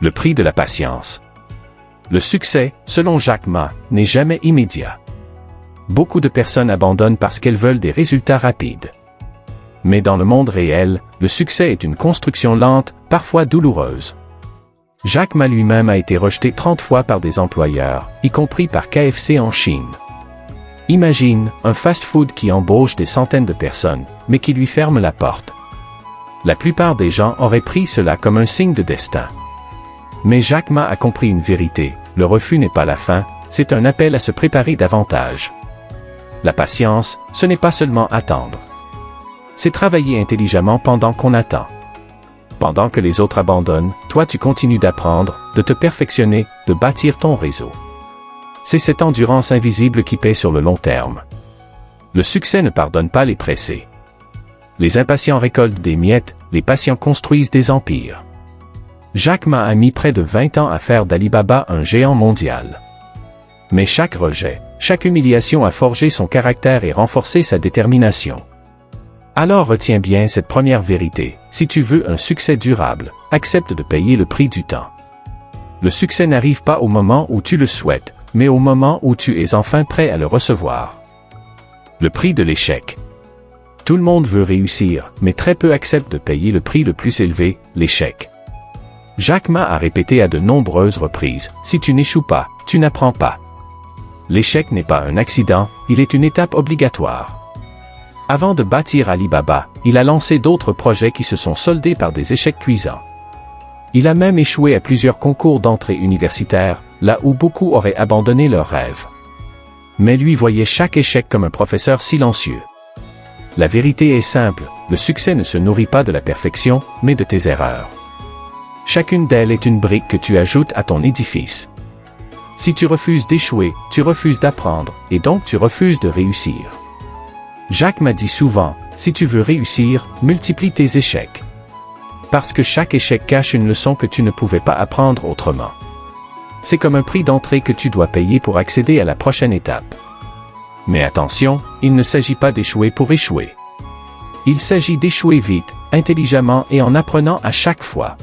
Le prix de la patience. Le succès, selon Jack Ma, n'est jamais immédiat. Beaucoup de personnes abandonnent parce qu'elles veulent des résultats rapides. Mais dans le monde réel, le succès est une construction lente, parfois douloureuse. Jack Ma lui-même a été rejeté 30 fois par des employeurs, y compris par KFC en Chine. Imagine, un fast-food qui embauche des centaines de personnes, mais qui lui ferme la porte. La plupart des gens auraient pris cela comme un signe de destin. Mais Jack Ma a compris une vérité, le refus n'est pas la fin, c'est un appel à se préparer davantage. La patience, ce n'est pas seulement attendre. C'est travailler intelligemment pendant qu'on attend. Pendant que les autres abandonnent, toi tu continues d'apprendre, de te perfectionner, de bâtir ton réseau. C'est cette endurance invisible qui paie sur le long terme. Le succès ne pardonne pas les pressés. Les impatients récoltent des miettes, les patients construisent des empires. Jack Ma a mis près de 20 ans à faire d'Alibaba un géant mondial. Mais chaque rejet, chaque humiliation a forgé son caractère et renforcé sa détermination. Alors retiens bien cette première vérité, si tu veux un succès durable, accepte de payer le prix du temps. Le succès n'arrive pas au moment où tu le souhaites, mais au moment où tu es enfin prêt à le recevoir. Le prix de l'échec. Tout le monde veut réussir, mais très peu acceptent de payer le prix le plus élevé, l'échec. Jack Ma a répété à de nombreuses reprises, si tu n'échoues pas, tu n'apprends pas. L'échec n'est pas un accident, il est une étape obligatoire. Avant de bâtir Alibaba, il a lancé d'autres projets qui se sont soldés par des échecs cuisants. Il a même échoué à plusieurs concours d'entrée universitaire, là où beaucoup auraient abandonné leurs rêves. Mais lui voyait chaque échec comme un professeur silencieux. La vérité est simple, le succès ne se nourrit pas de la perfection, mais de tes erreurs. Chacune d'elles est une brique que tu ajoutes à ton édifice. Si tu refuses d'échouer, tu refuses d'apprendre, et donc tu refuses de réussir. Jack m'a dit souvent, si tu veux réussir, multiplie tes échecs. Parce que chaque échec cache une leçon que tu ne pouvais pas apprendre autrement. C'est comme un prix d'entrée que tu dois payer pour accéder à la prochaine étape. Mais attention, il ne s'agit pas d'échouer pour échouer. Il s'agit d'échouer vite, intelligemment et en apprenant à chaque fois.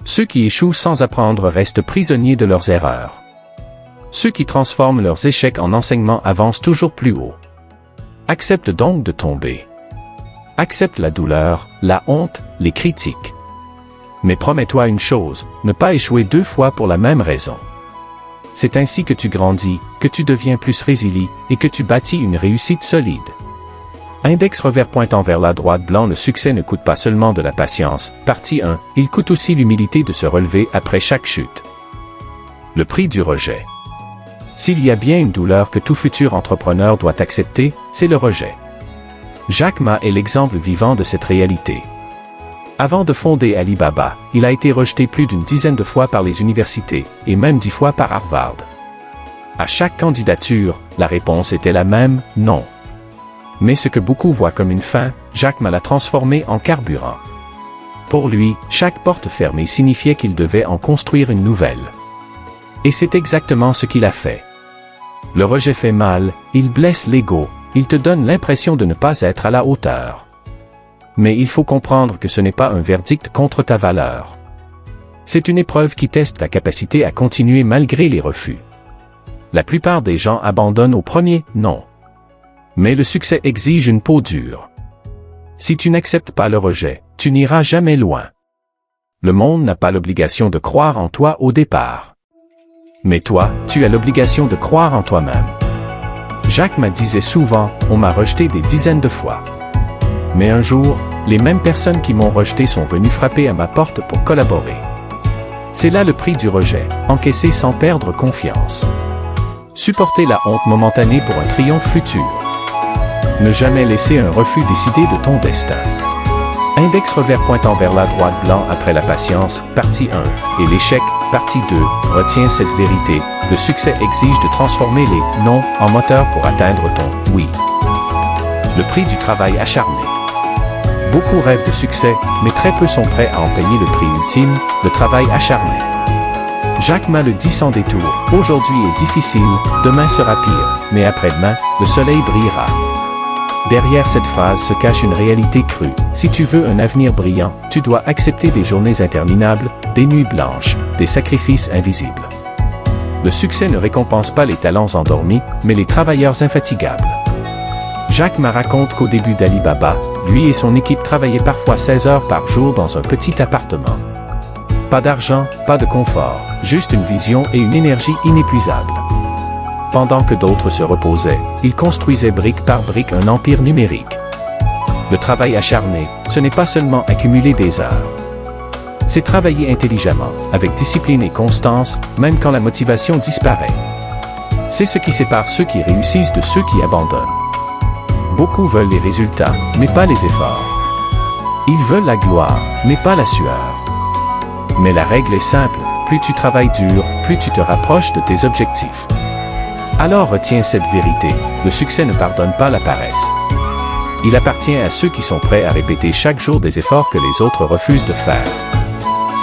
Ceux qui échouent sans apprendre restent prisonniers de leurs erreurs. Ceux qui transforment leurs échecs en enseignements avancent toujours plus haut. Accepte donc de tomber. Accepte la douleur, la honte, les critiques. Mais promets-toi une chose, ne pas échouer 2 fois pour la même raison. C'est ainsi que tu grandis, que tu deviens plus résilient, et que tu bâtis une réussite solide. Index revers pointant vers la droite blanc. Le succès ne coûte pas seulement de la patience. Partie 1, il coûte aussi l'humilité de se relever après chaque chute. Le prix du rejet. S'il y a bien une douleur que tout futur entrepreneur doit accepter, c'est le rejet. Jack Ma est l'exemple vivant de cette réalité. Avant de fonder Alibaba, il a été rejeté plus d'une dizaine de fois par les universités, et même 10 fois par Harvard. À chaque candidature, la réponse était la même, non. Mais ce que beaucoup voient comme une fin, Jack Ma l'a transformé en carburant. Pour lui, chaque porte fermée signifiait qu'il devait en construire une nouvelle. Et c'est exactement ce qu'il a fait. Le rejet fait mal, il blesse l'ego, il te donne l'impression de ne pas être à la hauteur. Mais il faut comprendre que ce n'est pas un verdict contre ta valeur. C'est une épreuve qui teste ta capacité à continuer malgré les refus. La plupart des gens abandonnent au premier « non ». Mais le succès exige une peau dure. Si tu n'acceptes pas le rejet, tu n'iras jamais loin. Le monde n'a pas l'obligation de croire en toi au départ. Mais toi, tu as l'obligation de croire en toi-même. Jack Ma disait souvent, on m'a rejeté des dizaines de fois. Mais un jour, les mêmes personnes qui m'ont rejeté sont venues frapper à ma porte pour collaborer. C'est là le prix du rejet, encaisser sans perdre confiance. Supporter la honte momentanée pour un triomphe futur. Ne jamais laisser un refus décider de ton destin. Index revers pointant vers la droite blanc après la patience, partie 1, et l'échec, partie 2, retiens cette vérité, le succès exige de transformer les « non » en moteur pour atteindre ton « oui ». Le prix du travail acharné. Beaucoup rêvent de succès, mais très peu sont prêts à en payer le prix ultime, le travail acharné. Jack Ma le dit sans détour, aujourd'hui est difficile, demain sera pire, mais après-demain, le soleil brillera. Derrière cette phrase se cache une réalité crue. Si tu veux un avenir brillant, tu dois accepter des journées interminables, des nuits blanches, des sacrifices invisibles. Le succès ne récompense pas les talents endormis, mais les travailleurs infatigables. Jack Ma raconte qu'au début d'Ali Baba, lui et son équipe travaillaient parfois 16 heures par jour dans un petit appartement. Pas d'argent, pas de confort, juste une vision et une énergie inépuisables. Pendant que d'autres se reposaient, ils construisaient brique par brique un empire numérique. Le travail acharné, ce n'est pas seulement accumuler des heures. C'est travailler intelligemment, avec discipline et constance, même quand la motivation disparaît. C'est ce qui sépare ceux qui réussissent de ceux qui abandonnent. Beaucoup veulent les résultats, mais pas les efforts. Ils veulent la gloire, mais pas la sueur. Mais la règle est simple, plus tu travailles dur, plus tu te rapproches de tes objectifs. Alors retiens cette vérité, le succès ne pardonne pas la paresse. Il appartient à ceux qui sont prêts à répéter chaque jour des efforts que les autres refusent de faire.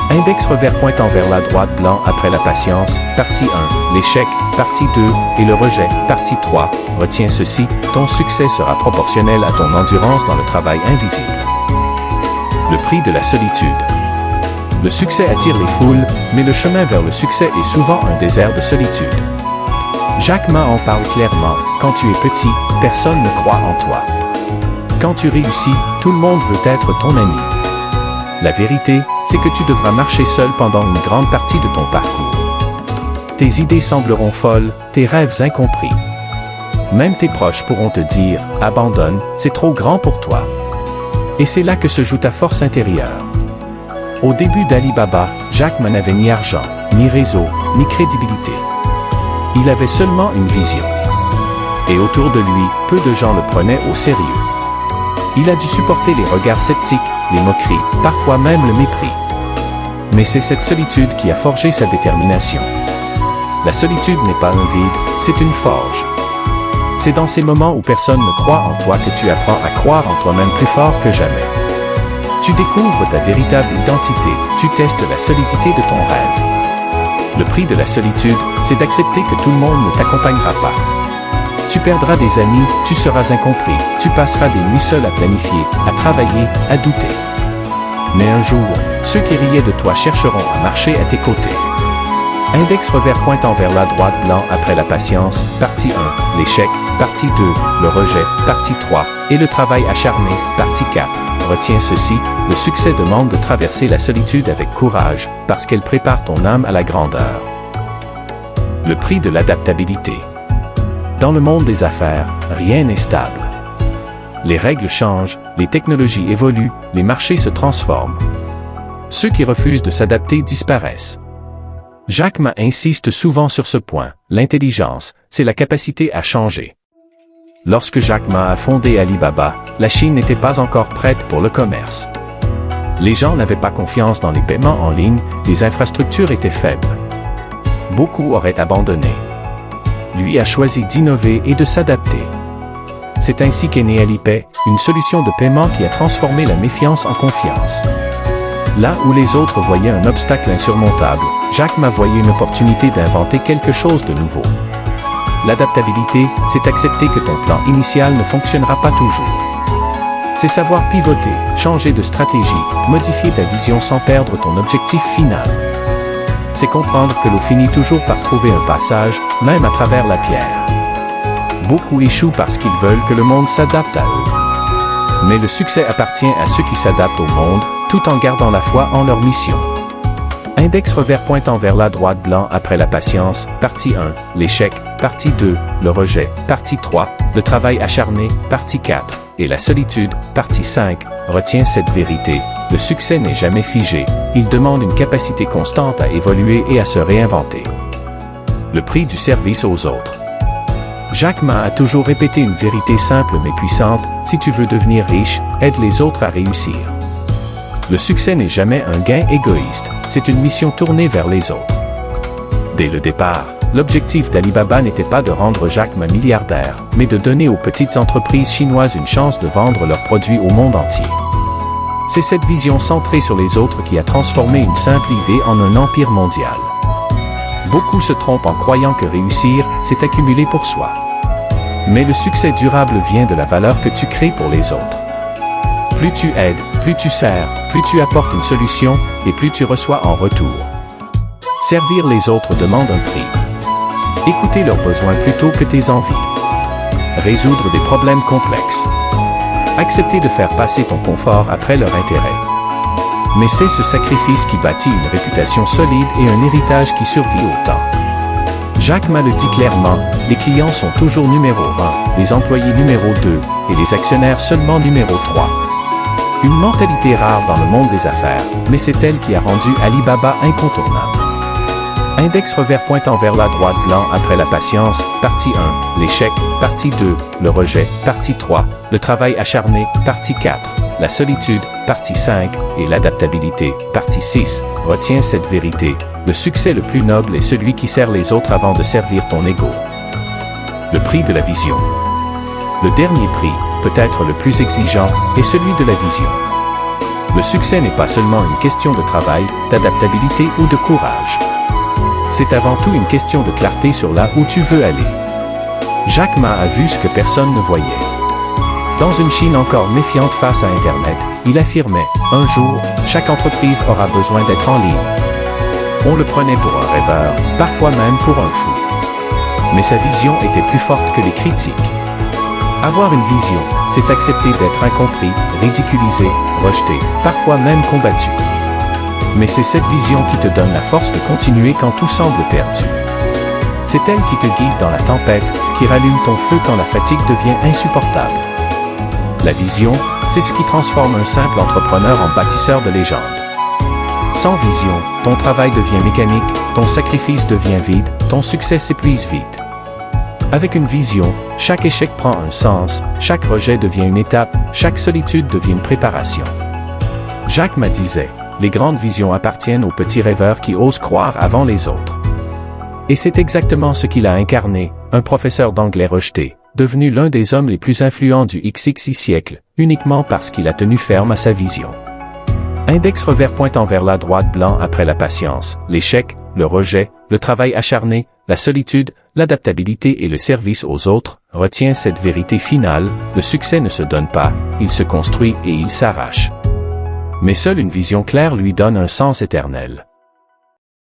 Index revers pointant vers la droite blanc après la patience, partie 1, l'échec, partie 2, et le rejet, partie 3. Retiens ceci, ton succès sera proportionnel à ton endurance dans le travail invisible. Le prix de la solitude. Le succès attire les foules, mais le chemin vers le succès est souvent un désert de solitude. Jack Ma en parle clairement, quand tu es petit, personne ne croit en toi. Quand tu réussis, tout le monde veut être ton ami. La vérité, c'est que tu devras marcher seul pendant une grande partie de ton parcours. Tes idées sembleront folles, tes rêves incompris. Même tes proches pourront te dire « Abandonne, c'est trop grand pour toi ». Et c'est là que se joue ta force intérieure. Au début d'Ali Baba, Jack Ma n'avait ni argent, ni réseau, ni crédibilité. Il avait seulement une vision. Et autour de lui, peu de gens le prenaient au sérieux. Il a dû supporter les regards sceptiques, les moqueries, parfois même le mépris. Mais c'est cette solitude qui a forgé sa détermination. La solitude n'est pas un vide, c'est une forge. C'est dans ces moments où personne ne croit en toi que tu apprends à croire en toi-même plus fort que jamais. Tu découvres ta véritable identité, tu testes la solidité de ton rêve. Le prix de la solitude, c'est d'accepter que tout le monde ne t'accompagnera pas. Tu perdras des amis, tu seras incompris, tu passeras des nuits seul à planifier, à travailler, à douter. Mais un jour, ceux qui riaient de toi chercheront à marcher à tes côtés. Index revers pointant vers la droite blanc après la patience, partie 1, l'échec, partie 2, le rejet, partie 3, et le travail acharné, partie 4. Retiens ceci, le succès demande de traverser la solitude avec courage, parce qu'elle prépare ton âme à la grandeur. Le prix de l'adaptabilité. Dans le monde des affaires, rien n'est stable. Les règles changent, les technologies évoluent, les marchés se transforment. Ceux qui refusent de s'adapter disparaissent. Jack Ma insiste souvent sur ce point, l'intelligence, c'est la capacité à changer. Lorsque Jack Ma a fondé Ali Baba, la Chine n'était pas encore prête pour le commerce. Les gens n'avaient pas confiance dans les paiements en ligne, les infrastructures étaient faibles. Beaucoup auraient abandonné. Lui a choisi d'innover et de s'adapter. C'est ainsi qu'est né Alipay, une solution de paiement qui a transformé la méfiance en confiance. Là où les autres voyaient un obstacle insurmontable, Jack Ma voyait une opportunité d'inventer quelque chose de nouveau. L'adaptabilité, c'est accepter que ton plan initial ne fonctionnera pas toujours. C'est savoir pivoter, changer de stratégie, modifier ta vision sans perdre ton objectif final. C'est comprendre que l'eau finit toujours par trouver un passage, même à travers la pierre. Beaucoup échouent parce qu'ils veulent que le monde s'adapte à eux. Mais le succès appartient à ceux qui s'adaptent au monde, tout en gardant la foi en leur mission. Index revers pointant vers la droite blanc après la patience, partie 1, l'échec, partie 2, le rejet, partie 3, le travail acharné, partie 4, et la solitude, partie 5, retiens cette vérité, le succès n'est jamais figé, il demande une capacité constante à évoluer et à se réinventer. Le prix du service aux autres. Jack Ma a toujours répété une vérité simple mais puissante, si tu veux devenir riche, aide les autres à réussir. Le succès n'est jamais un gain égoïste, c'est une mission tournée vers les autres. Dès le départ, l'objectif d'Ali Baba n'était pas de rendre Jack Ma milliardaire, mais de donner aux petites entreprises chinoises une chance de vendre leurs produits au monde entier. C'est cette vision centrée sur les autres qui a transformé une simple idée en un empire mondial. Beaucoup se trompent en croyant que réussir, c'est accumuler pour soi. Mais le succès durable vient de la valeur que tu crées pour les autres. Plus tu aides, plus tu sers, plus tu apportes une solution, et plus tu reçois en retour. Servir les autres demande un prix. Écouter leurs besoins plutôt que tes envies. Résoudre des problèmes complexes. Accepter de faire passer ton confort après leur intérêt. Mais c'est ce sacrifice qui bâtit une réputation solide et un héritage qui survit au temps. Jack Ma le dit clairement, les clients sont toujours numéro 1, les employés numéro 2, et les actionnaires seulement numéro 3. Une mentalité rare dans le monde des affaires, mais c'est elle qui a rendu Alibaba incontournable. Index revers pointant vers la droite blanc après la patience, partie 1, l'échec, partie 2, le rejet, partie 3, le travail acharné, partie 4, la solitude, partie 5, et l'adaptabilité, partie 6, retiens cette vérité, le succès le plus noble est celui qui sert les autres avant de servir ton ego. Le prix de la vision. Le dernier prix, peut-être le plus exigeant, est celui de la vision. Le succès n'est pas seulement une question de travail, d'adaptabilité ou de courage. C'est avant tout une question de clarté sur là où tu veux aller. Jack Ma a vu ce que personne ne voyait. Dans une Chine encore méfiante face à Internet, il affirmait, un jour, chaque entreprise aura besoin d'être en ligne. On le prenait pour un rêveur, parfois même pour un fou. Mais sa vision était plus forte que les critiques. Avoir une vision, c'est accepter d'être incompris, ridiculisé, rejeté, parfois même combattu. Mais c'est cette vision qui te donne la force de continuer quand tout semble perdu. C'est elle qui te guide dans la tempête, qui rallume ton feu quand la fatigue devient insupportable. La vision, c'est ce qui transforme un simple entrepreneur en bâtisseur de légende. Sans vision, ton travail devient mécanique, ton sacrifice devient vide, ton succès s'épuise vite. Avec une vision, chaque échec prend un sens, chaque rejet devient une étape, chaque solitude devient une préparation. Jack Ma disait, les grandes visions appartiennent aux petits rêveurs qui osent croire avant les autres. Et c'est exactement ce qu'il a incarné, un professeur d'anglais rejeté, devenu l'un des hommes les plus influents du XXI siècle, uniquement parce qu'il a tenu ferme à sa vision. Index revers pointant vers la droite blanc après la patience, l'échec, le rejet, le travail acharné, la solitude, l'adaptabilité et le service aux autres, retiens cette vérité finale, le succès ne se donne pas, il se construit et il s'arrache. Mais seule une vision claire lui donne un sens éternel.